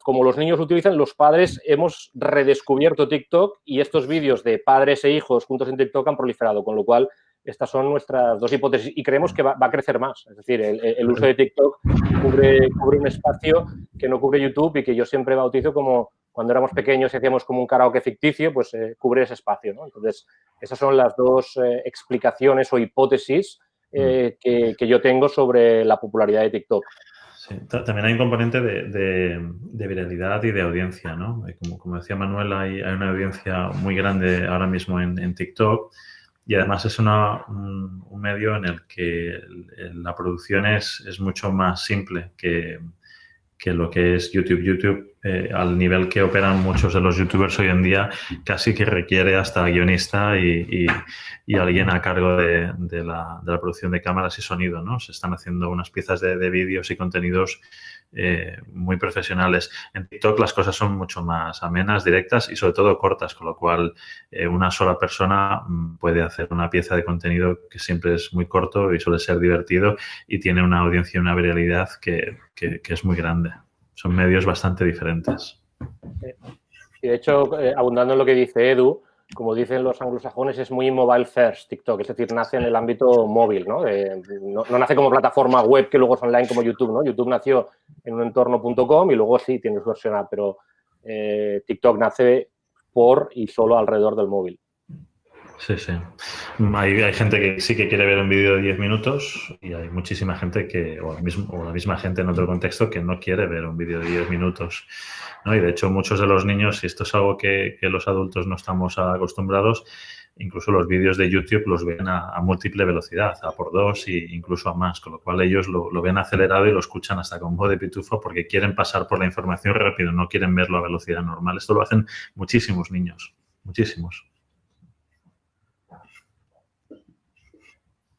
como los niños lo utilizan, los padres hemos redescubierto TikTok, y estos vídeos de padres e hijos juntos en TikTok han proliferado, con lo cual estas son nuestras dos hipótesis, y creemos que va a crecer más. Es decir, el uso de TikTok cubre un espacio que no cubre YouTube, y que yo siempre bautizo como cuando éramos pequeños y hacíamos como un karaoke ficticio, pues cubre ese espacio, ¿no? Entonces, esas son las dos explicaciones o hipótesis que yo tengo sobre la popularidad de TikTok. Sí. También hay un componente de viralidad y de audiencia, ¿no? Como decía Manuel, hay una audiencia muy grande ahora mismo en TikTok, y además es un medio en el que la producción es mucho más simple que lo que es YouTube. YouTube, al nivel que operan muchos de los youtubers hoy en día, casi que requiere hasta guionista y alguien a cargo de la producción de cámaras y sonido, ¿no? Se están haciendo unas piezas de vídeos y contenidos muy profesionales. En TikTok las cosas son mucho más amenas, directas y sobre todo cortas, con lo cual una sola persona puede hacer una pieza de contenido que siempre es muy corto y suele ser divertido, y tiene una audiencia y una viralidad que es muy grande. Son medios bastante diferentes. Y de hecho, abundando en lo que dice Edu, como dicen los anglosajones, es muy mobile first TikTok, es decir, nace en el ámbito móvil, ¿no? No nace como plataforma web que luego es online como YouTube, ¿no? YouTube nació en un entorno.com y luego sí tiene su versión app, pero TikTok nace por y solo alrededor del móvil. Sí, sí. Hay gente que sí que quiere ver un vídeo de 10 minutos, y hay muchísima gente o la misma gente en otro contexto, que no quiere ver un vídeo de 10 minutos, ¿no? Y de hecho muchos de los niños, y esto es algo que los adultos no estamos acostumbrados, incluso los vídeos de YouTube los ven a múltiple velocidad, a por 2 e incluso a más, con lo cual ellos lo ven acelerado y lo escuchan hasta con voz de pitufo, porque quieren pasar por la información rápido, no quieren verlo a velocidad normal. Esto lo hacen muchísimos niños, muchísimos.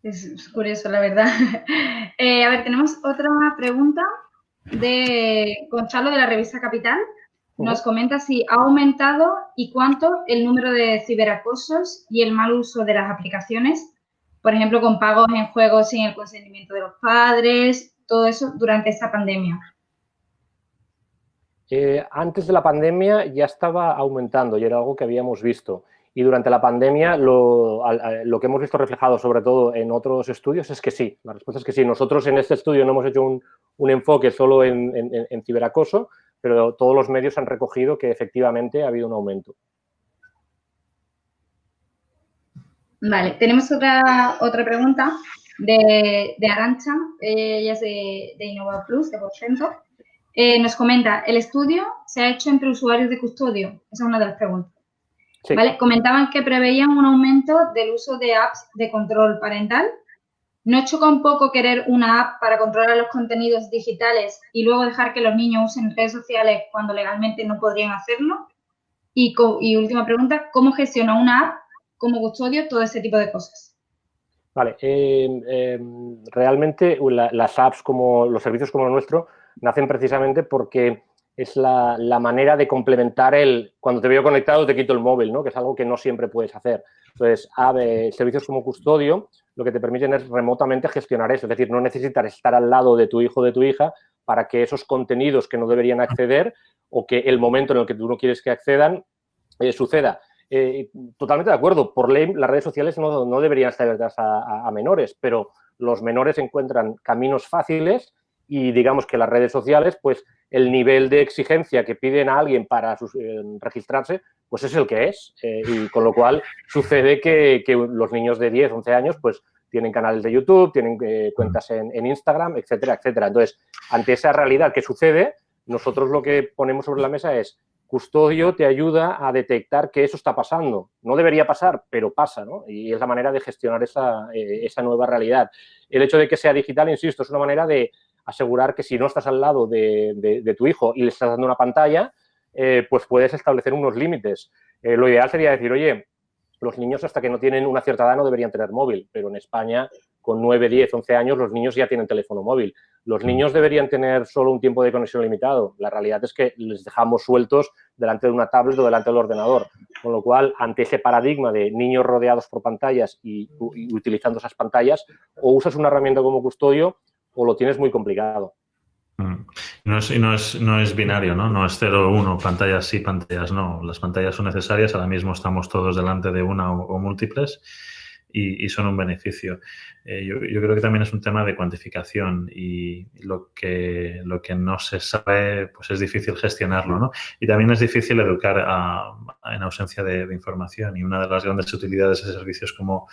Es curioso, la verdad. A ver, tenemos otra pregunta de Gonzalo de la revista Capital. Nos comenta si ha aumentado y cuánto el número de ciberacosos y el mal uso de las aplicaciones, por ejemplo, con pagos en juegos sin el consentimiento de los padres, todo eso durante esta pandemia. Antes de la pandemia ya estaba aumentando, y era algo que habíamos visto. Y durante la pandemia lo que hemos visto reflejado sobre todo en otros estudios es que sí. La respuesta es que sí. Nosotros en este estudio no hemos hecho un enfoque solo en ciberacoso, pero todos los medios han recogido que efectivamente ha habido un aumento. Vale, tenemos otra pregunta de Arantxa, ella es de Innova Plus, de Vocento. Nos comenta, ¿el estudio se ha hecho entre usuarios de custodio? Esa es una de las preguntas. Sí. ¿Vale? Comentaban que preveían un aumento del uso de apps de control parental, ¿No choca un poco querer una app para controlar los contenidos digitales y luego dejar que los niños usen redes sociales cuando legalmente no podrían hacerlo? Y última pregunta, ¿cómo gestiona una app como custodio todo ese tipo de cosas? Vale, realmente las apps como los servicios como el nuestro nacen precisamente porque es la manera de complementar cuando te veo conectado te quito el móvil, ¿no? Que es algo que no siempre puedes hacer. Entonces, servicios como custodio lo que te permiten es remotamente gestionar eso, es decir, no necesitar estar al lado de tu hijo o de tu hija para que esos contenidos que no deberían acceder o que el momento en el que tú no quieres que accedan suceda. Totalmente de acuerdo. Por ley, las redes sociales no deberían estar abiertas a menores, pero los menores encuentran caminos fáciles y digamos que las redes sociales, pues el nivel de exigencia que piden a alguien para registrarse, pues es el que es. Y con lo cual sucede que los niños de 10, 11 años, pues tienen canales de YouTube, tienen cuentas en Instagram, etcétera, etcétera. Entonces, ante esa realidad que sucede, nosotros lo que ponemos sobre la mesa es Custodio te ayuda a detectar que eso está pasando. No debería pasar, pero pasa, ¿no? Y es la manera de gestionar esa nueva realidad. El hecho de que sea digital, insisto, es una manera de asegurar que si no estás al lado de tu hijo y le estás dando una pantalla, pues puedes establecer unos límites. Lo ideal sería decir, oye, los niños hasta que no tienen una cierta edad no deberían tener móvil, pero en España con 9, 10, 11 años los niños ya tienen teléfono móvil. Los niños deberían tener solo un tiempo de conexión limitado. La realidad es que les dejamos sueltos delante de una tablet o delante del ordenador. Con lo cual, ante ese paradigma de niños rodeados por pantallas y utilizando esas pantallas, o usas una herramienta como custodio o lo tienes muy complicado. No es binario, ¿no? No es 0 o 1, pantallas sí, pantallas no. Las pantallas son necesarias, ahora mismo estamos todos delante de una o múltiples y son un beneficio. Yo creo que también es un tema de cuantificación y lo que no se sabe, pues es difícil gestionarlo, ¿no? Y también es difícil educar en ausencia de información y una de las grandes utilidades de servicios como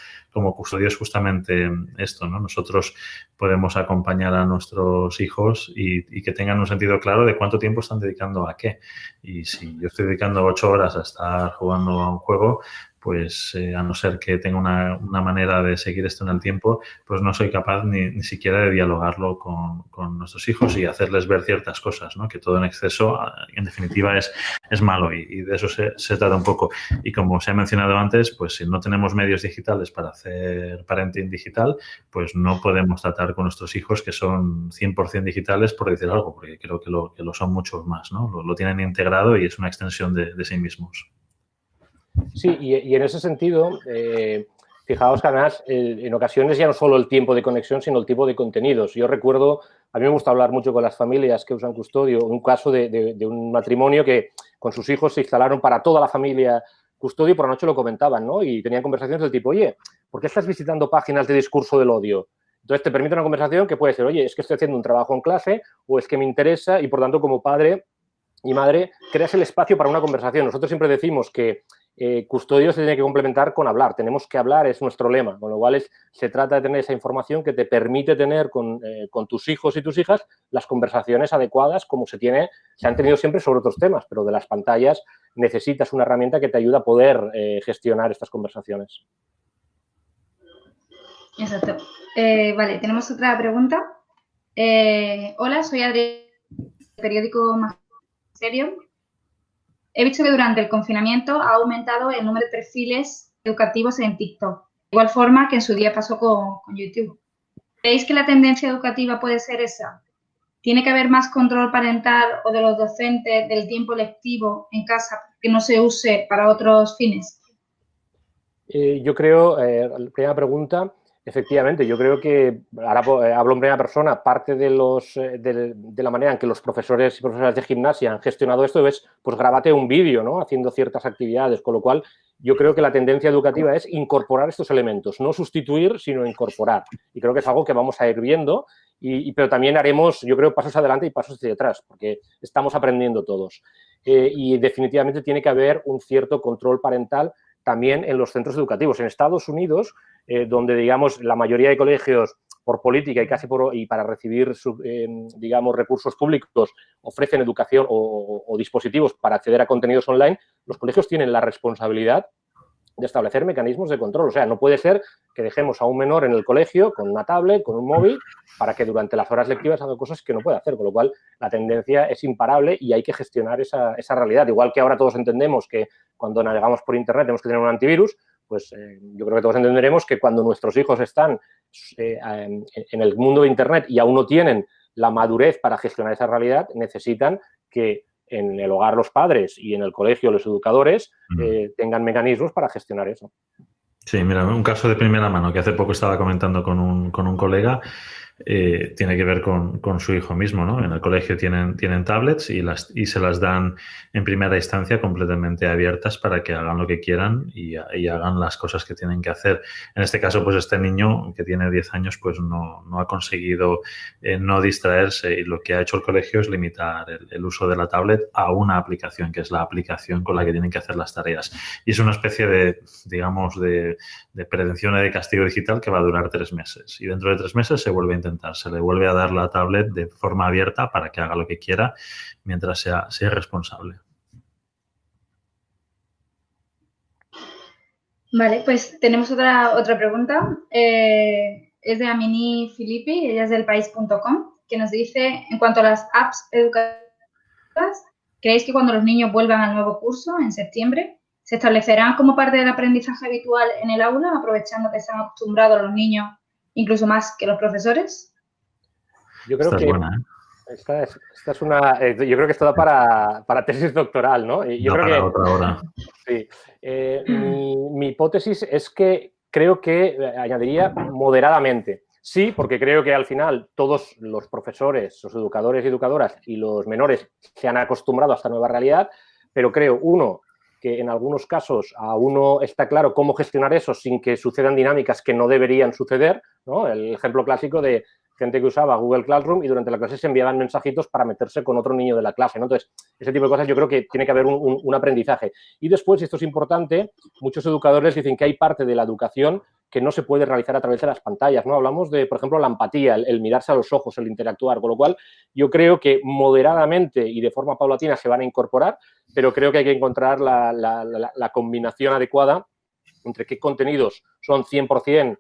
custodio es justamente esto, ¿no? Nosotros podemos acompañar a nuestros hijos y que tengan un sentido claro de cuánto tiempo están dedicando a qué. Y si yo estoy dedicando 8 horas a estar jugando a un juego, pues a no ser que tenga una manera de seguir esto en el tiempo, pues no soy capaz ni siquiera de dialogarlo con nuestros hijos y hacerles ver ciertas cosas, ¿no? Que todo en exceso, en definitiva, es malo y de eso se trata un poco. Y como se ha mencionado antes, pues si no tenemos medios digitales para hacer parenting digital, pues no podemos tratar con nuestros hijos que son 100% digitales, por decir algo, porque creo que lo son muchos más, ¿no? Lo tienen integrado y es una extensión de sí mismos. Sí, y en ese sentido, fijaos que además en ocasiones ya no solo el tiempo de conexión, sino el tipo de contenidos. Yo recuerdo, a mí me gusta hablar mucho con las familias que usan custodio, un caso de un matrimonio que con sus hijos se instalaron para toda la familia custodio y por la noche lo comentaban, ¿no? Y tenían conversaciones del tipo, oye, ¿por qué estás visitando páginas de discurso del odio? Entonces te permite una conversación que puede ser, oye, es que estoy haciendo un trabajo en clase o es que me interesa y por tanto como padre y madre creas el espacio para una conversación. Nosotros siempre decimos que custodio se tiene que complementar con hablar. Tenemos que hablar, es nuestro lema. Con lo cual se trata de tener esa información que te permite tener con tus hijos y tus hijas las conversaciones adecuadas como se han tenido siempre sobre otros temas, pero de las pantallas necesitas una herramienta que te ayude a poder gestionar estas conversaciones. Exacto. Vale, tenemos otra pregunta. Hola, soy Adrián, del periódico Magisterio. He visto que durante el confinamiento ha aumentado el número de perfiles educativos en TikTok, de igual forma que en su día pasó con YouTube. ¿Creéis que la tendencia educativa puede ser esa? ¿Tiene que haber más control parental o de los docentes del tiempo lectivo en casa que no se use para otros fines? Yo creo, la primera pregunta, efectivamente, yo creo que, ahora hablo en primera persona, parte de la manera en que los profesores y profesoras de gimnasia han gestionado esto es, pues grábate un vídeo, ¿no? Haciendo ciertas actividades, con lo cual yo creo que la tendencia educativa es incorporar estos elementos, no sustituir, sino incorporar. Y creo que es algo que vamos a ir viendo, pero también haremos, yo creo, pasos adelante y pasos hacia atrás, porque estamos aprendiendo todos. Y definitivamente tiene que haber un cierto control parental también en los centros educativos. En Estados Unidos, donde, digamos, la mayoría de colegios, por política y para recibir, digamos, recursos públicos, ofrecen educación o dispositivos para acceder a contenidos online, los colegios tienen la responsabilidad de establecer mecanismos de control. O sea, no puede ser que dejemos a un menor en el colegio con una tablet, con un móvil, para que durante las horas lectivas haga cosas que no puede hacer, con lo cual la tendencia es imparable y hay que gestionar esa realidad. Igual que ahora todos entendemos que cuando navegamos por Internet tenemos que tener un antivirus, pues yo creo que todos entenderemos que cuando nuestros hijos están en el mundo de Internet y aún no tienen la madurez para gestionar esa realidad, necesitan que en el hogar los padres y en el colegio los educadores tengan mecanismos para gestionar eso. Sí, mira, un caso de primera mano que hace poco estaba comentando con un colega, tiene que ver con su hijo mismo, ¿no? En el colegio tienen tablets y se las dan en primera instancia completamente abiertas para que hagan lo que quieran y hagan las cosas que tienen que hacer. En este caso, pues este niño que tiene 10 años, pues no ha conseguido no distraerse, y lo que ha hecho el colegio es limitar el uso de la tablet a una aplicación, que es la aplicación con la que tienen que hacer las tareas. Y es una especie de, digamos, de prevención y de castigo digital que va a durar 3 meses. Y dentro de 3 meses se vuelve a intentar, se le vuelve a dar la tablet de forma abierta para que haga lo que quiera mientras sea responsable. Vale, pues tenemos otra pregunta. Es de Amini Filippi, ella es del país.com, que nos dice, en cuanto a las apps educativas, ¿creéis que cuando los niños vuelvan al nuevo curso, en septiembre, se establecerán como parte del aprendizaje habitual en el aula, aprovechando que están acostumbrados los niños, incluso más que los profesores? Yo creo Esta que es buena, ¿eh? esta es una... yo creo que esto da para tesis doctoral, ¿no? Yo creo para que... otra hora. Sí. Mi hipótesis es que creo que añadiría moderadamente. Sí, porque creo que al final todos los profesores, los educadores y educadoras y los menores se han acostumbrado a esta nueva realidad, pero creo, uno, que en algunos casos aún no está claro cómo gestionar eso sin que sucedan dinámicas que no deberían suceder, ¿no? El ejemplo clásico de gente que usaba Google Classroom y durante la clase se enviaban mensajitos para meterse con otro niño de la clase, ¿no? Entonces, ese tipo de cosas yo creo que tiene que haber un aprendizaje. Y después, y esto es importante, muchos educadores dicen que hay parte de la educación que no se puede realizar a través de las pantallas, ¿no? Hablamos de, por ejemplo, la empatía, el mirarse a los ojos, el interactuar, con lo cual yo creo que moderadamente y de forma paulatina se van a incorporar, pero creo que hay que encontrar la combinación adecuada entre qué contenidos son 100%,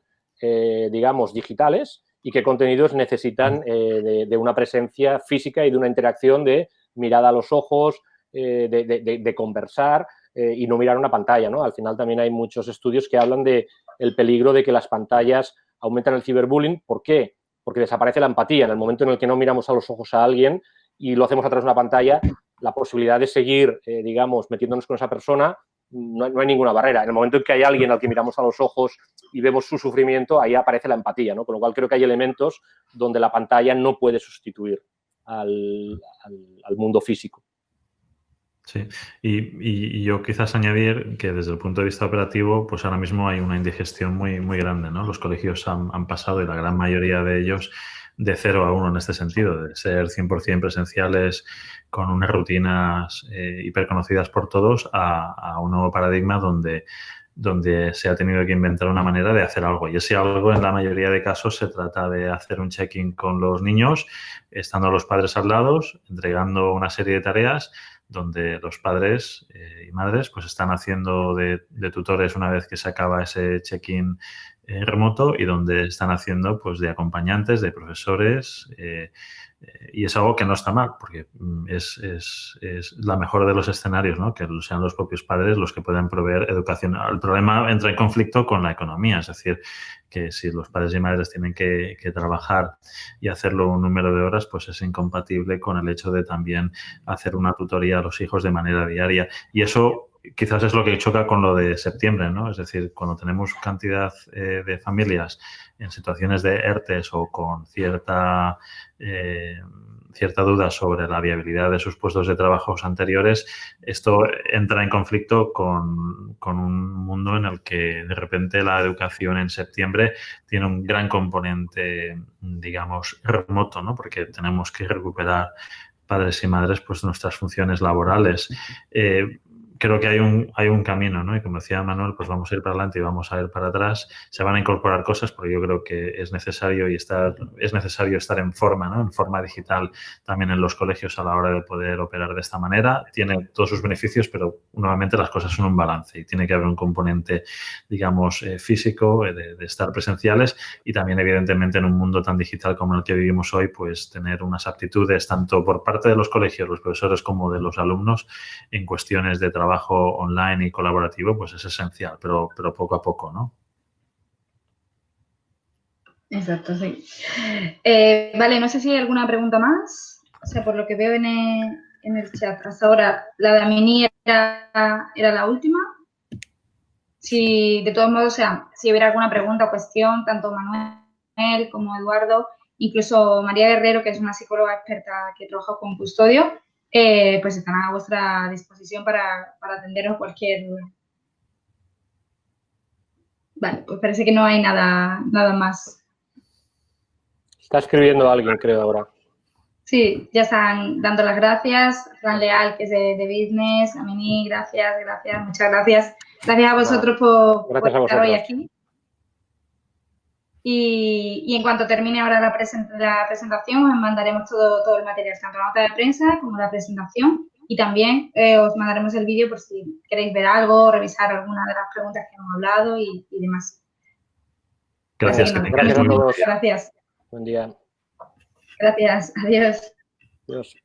digamos, digitales y qué contenidos necesitan de una presencia física y de una interacción de mirada a los ojos, de conversar y no mirar una pantalla, ¿no? Al final también hay muchos estudios que hablan de el peligro de que las pantallas aumentan el ciberbullying. ¿Por qué? Porque desaparece la empatía. En el momento en el que no miramos a los ojos a alguien y lo hacemos a través de una pantalla, la posibilidad de seguir, digamos, metiéndonos con esa persona, no hay ninguna barrera. En el momento en que hay alguien al que miramos a los ojos y vemos su sufrimiento, ahí aparece la empatía, ¿no? Con lo cual creo que hay elementos donde la pantalla no puede sustituir al mundo físico. Sí, y yo quizás añadir que desde el punto de vista operativo, pues ahora mismo hay una indigestión muy, muy grande, ¿no? Los colegios han pasado, y la gran mayoría de ellos, de 0 a 1 en este sentido, de ser 100% presenciales con unas rutinas hiperconocidas por todos a un nuevo paradigma donde se ha tenido que inventar una manera de hacer algo. Y ese algo, en la mayoría de casos, se trata de hacer un check-in con los niños, estando los padres al lado, entregando una serie de tareas, donde los padres y madres pues están haciendo de tutores una vez que se acaba ese check-in remoto, y donde están haciendo pues de acompañantes, de profesores, y es algo que no está mal, porque es la mejor de los escenarios, ¿no? Que sean los propios padres los que puedan proveer educación. El problema entra en conflicto con la economía, es decir, que si los padres y madres tienen que trabajar y hacerlo un número de horas, pues es incompatible con el hecho de también hacer una tutoría a los hijos de manera diaria. Y eso quizás es lo que choca con lo de septiembre, ¿no? Es decir, cuando tenemos cantidad de familias en situaciones de ERTES o con cierta duda sobre la viabilidad de sus puestos de trabajo anteriores, esto entra en conflicto con un mundo en el que de repente la educación en septiembre tiene un gran componente, digamos, remoto, ¿no? Porque tenemos que recuperar, padres y madres, pues nuestras funciones laborales. creo que hay un camino, ¿no? Y como decía Manuel, pues vamos a ir para adelante y vamos a ir para atrás. Se van a incorporar cosas porque yo creo que es necesario estar en forma, ¿no? En forma digital también en los colegios a la hora de poder operar de esta manera. Tiene todos sus beneficios, pero nuevamente las cosas son un balance y tiene que haber un componente, digamos, físico, de estar presenciales y también, evidentemente, en un mundo tan digital como el que vivimos hoy, pues tener unas aptitudes tanto por parte de los colegios, los profesores, como de los alumnos en cuestiones de trabajo online y colaborativo, pues es esencial, pero poco a poco, ¿no? Exacto, sí. Vale, no sé si hay alguna pregunta más. O sea, por lo que veo en el chat, hasta ahora la de Amini era la última. Si, de todos modos, o sea, si hubiera alguna pregunta o cuestión, tanto Manuel como Eduardo, incluso María Guerrero, que es una psicóloga experta que trabaja con custodio, pues están a vuestra disposición para atenderos cualquier duda. Vale, pues parece que no hay nada más. Está escribiendo alguien, creo, ahora. Sí, ya están dando las gracias. Fran Leal, que es de Business, Amini, gracias, muchas gracias. Gracias a vosotros por estar hoy aquí. Y en cuanto termine ahora la presentación, os mandaremos todo el material, tanto la nota de prensa como la presentación. Y también os mandaremos el vídeo por si queréis ver algo, revisar alguna de las preguntas que hemos hablado y demás. Gracias. Gracias a todos. Gracias. Buen día. Gracias. Adiós. Adiós.